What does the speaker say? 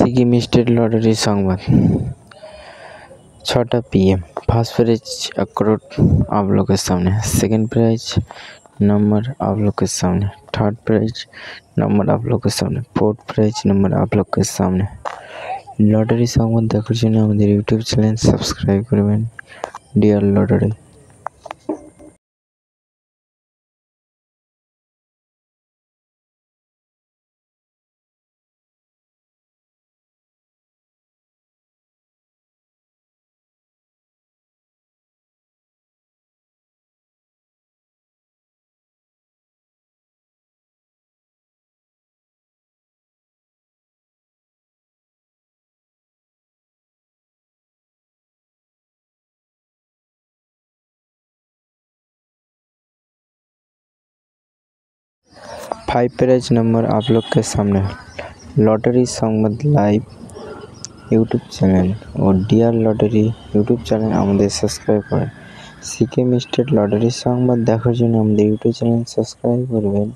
Sikkim state lottery সংবাদ 6টা PM। First prize 1 crore आप लोग के सामने, सेकंड प्राइज नंबर आप लोग के सामने, थर्ड प्राइज नंबर आप लोग के सामने, फोर्थ प्राइज नंबर आप लोग के सामने। लटारि संबाद देखार जन्य आमादेर यूट्यूब चैनल सबस्क्राइब करबेन डियर लटारि। 5 प्राइज नंबर आप लोग के सामने। Lottery Sambad live YouTube channel और डियर लटारि यूट्यूब चैनल आमादेर सबस्क्राइब करें। सिक्किम स्टेट लटारि संबाद देखार जन्य आमादेर यूट्यूब चैनल सबस्क्राइब करबेन।